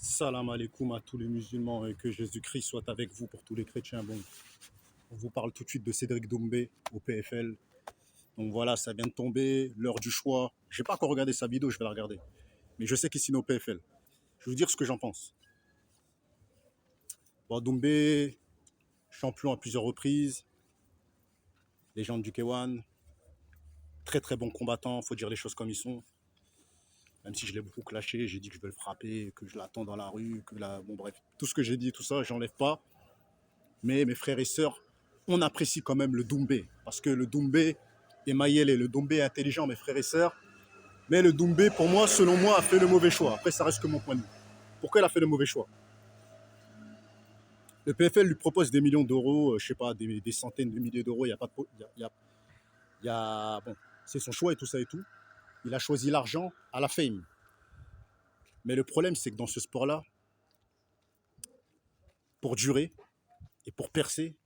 Salam alaikum à tous les musulmans et que Jésus-Christ soit avec vous pour tous les chrétiens. Bon, on vous parle tout de suite de Cédric Doumbé au PFL. Donc voilà, ça vient de tomber, l'heure du choix. Je n'ai pas encore regardé sa vidéo, je vais la regarder. Mais je sais qu'il signe au PFL. Je vais vous dire ce que j'en pense. Bon, Doumbé, champion à plusieurs reprises, légende du K1, très très bon combattant, faut dire les choses comme ils sont. Même si je l'ai beaucoup clashé, j'ai dit que je vais le frapper, que je l'attends dans la rue, que là, bon bref, tout ce que j'ai dit, tout ça, j'enlève pas. Mais mes frères et sœurs, on apprécie quand même le Doumbé. Parce que le Doumbé est Mayele, le Doumbé est intelligent, mes frères et sœurs. Mais le Doumbé, pour moi, selon moi, a fait le mauvais choix. Après, ça reste que mon point de vue. Pourquoi il a fait le mauvais choix? Le PFL lui propose des millions d'euros, je sais pas, des centaines de milliers d'euros. Il y a pas de, bon, c'est son choix et tout ça et tout. Il a choisi l'argent à la fame. Mais le problème, c'est que dans ce sport-là, pour durer et pour percer,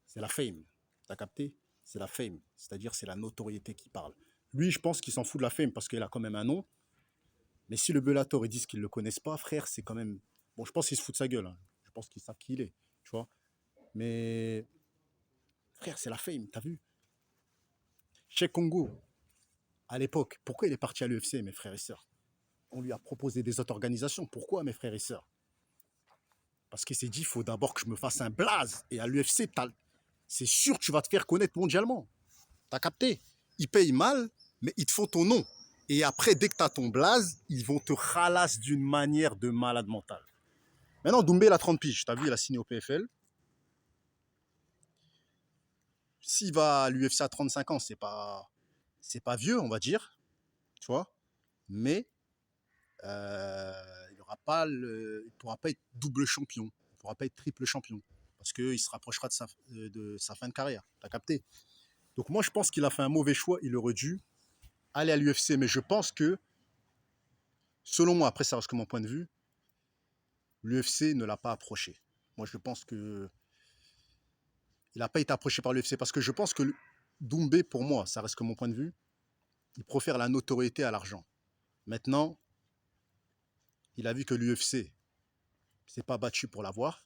c'est la fame. T'as capté? C'est la fame. C'est-à-dire, c'est la notoriété qui parle. Lui, je pense qu'il s'en fout de la fame parce qu'il a quand même un nom. Mais si le Bellator, ils disent qu'ils ne le connaissent pas, frère, c'est quand même... Bon, je pense qu'il se fout de sa gueule. Hein. Je pense qu'ils savent qui il est, tu vois. Mais, frère, c'est la fame, t'as vu? Cheikh Congo, à l'époque, pourquoi il est parti à l'UFC, mes frères et sœurs? On lui a proposé des autres organisations. Pourquoi, mes frères et sœurs? Parce qu'il s'est dit, il faut d'abord que je me fasse un blaze. Et à l'UFC, c'est sûr que tu vas te faire connaître mondialement. T'as capté? Ils payent mal, mais ils te font ton nom. Et après, dès que tu as ton blaze, ils vont te ralasse d'une manière de malade mental. Maintenant, Doumbé, il a 30 piges. T'as vu, il a signé au PFL. S'il va à l'UFC à 35 ans, c'est pas vieux, on va dire. Tu vois? Mais il ne pourra pas être double champion. Il ne pourra pas être triple champion. Parce qu'il se rapprochera de sa fin de carrière. T'as capté? Donc moi, je pense qu'il a fait un mauvais choix. Il aurait dû aller à l'UFC. Mais je pense que, selon moi, après ça reste que mon point de vue, l'UFC ne l'a pas approché. Moi, je pense que il n'a pas été approché par l'UFC parce que je pense que Doumbé, pour moi, ça reste que mon point de vue, il préfère la notoriété à l'argent. Maintenant, il a vu que l'UFC ne s'est pas battu pour l'avoir.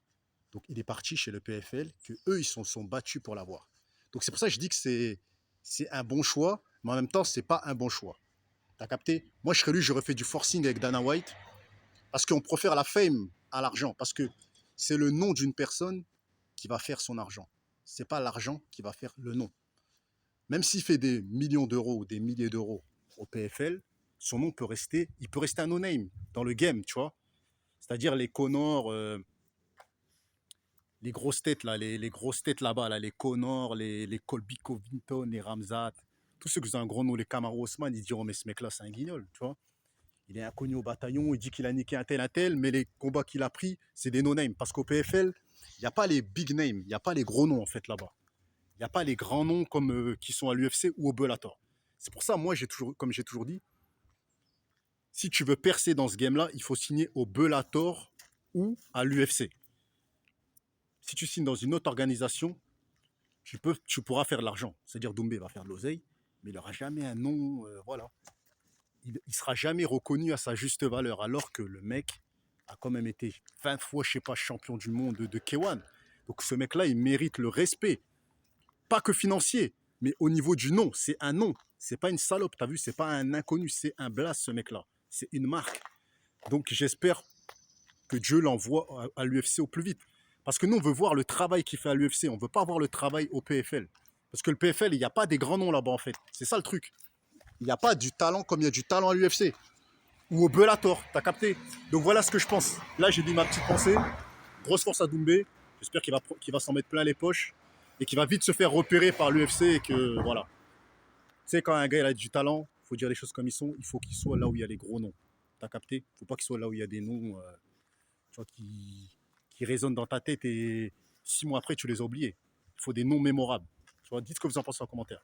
Donc, il est parti chez le PFL, que eux, ils sont battus pour l'avoir. Donc, c'est pour ça que je dis que c'est un bon choix, mais en même temps, c'est pas un bon choix. T'as capté? Moi, je serais lui, j'aurais fait du forcing avec Dana White parce qu'on préfère la fame à l'argent. Parce que c'est le nom d'une personne qui va faire son argent. C'est pas l'argent qui va faire le nom. Même s'il fait des millions d'euros ou des milliers d'euros au PFL, son nom peut rester, il peut rester un no-name dans le game, tu vois. C'est-à-dire les Connors, les grosses têtes là, les grosses têtes là-bas, là, les Connors, les Colby Covington, les Ramzat, tous ceux qui ont un gros nom, les Kamaru Osman, ils diront mais ce mec-là c'est un guignol, tu vois. Il est inconnu au bataillon, il dit qu'il a niqué un tel, mais les combats qu'il a pris, c'est des no-name. Parce qu'au PFL, il n'y a pas les big names, il n'y a pas les gros noms en fait là-bas. Il n'y a pas les grands noms comme qui sont à l'UFC ou au Bellator. C'est pour ça, moi, comme j'ai toujours dit, si tu veux percer dans ce game-là, il faut signer au Bellator ou à l'UFC. Si tu signes dans une autre organisation, tu pourras faire de l'argent. C'est-à-dire Doumbé va faire de l'oseille, mais il n'aura jamais un nom, voilà. Il ne sera jamais reconnu à sa juste valeur, alors que le mec a quand même été 20 fois, je sais pas, champion du monde de K1. Donc ce mec-là, il mérite le respect. Pas que financier, mais au niveau du nom. C'est un nom. C'est pas une salope, t'as vu? C'est pas un inconnu, c'est un blast, ce mec-là. C'est une marque. Donc j'espère que Dieu l'envoie à l'UFC au plus vite. Parce que nous, on veut voir le travail qu'il fait à l'UFC. On veut pas voir le travail au PFL. Parce que le PFL, il n'y a pas des grands noms là-bas, en fait. C'est ça le truc. Il n'y a pas du talent comme il y a du talent à l'UFC. Ou au Bellator, t'as capté? Donc voilà ce que je pense. Là, j'ai dit ma petite pensée. Grosse force à Doumbé. J'espère qu'il va s'en mettre plein les poches et qu'il va vite se faire repérer par l'UFC et que voilà. Tu sais, quand un gars il a du talent, il faut dire les choses comme ils sont, il faut qu'il soit là où il y a les gros noms. T'as capté? Il ne faut pas qu'il soit là où il y a des noms tu vois, qui résonnent dans ta tête et 6 mois après, tu les as oubliés. Il faut des noms mémorables. Tu vois, dites ce que vous en pensez en commentaire.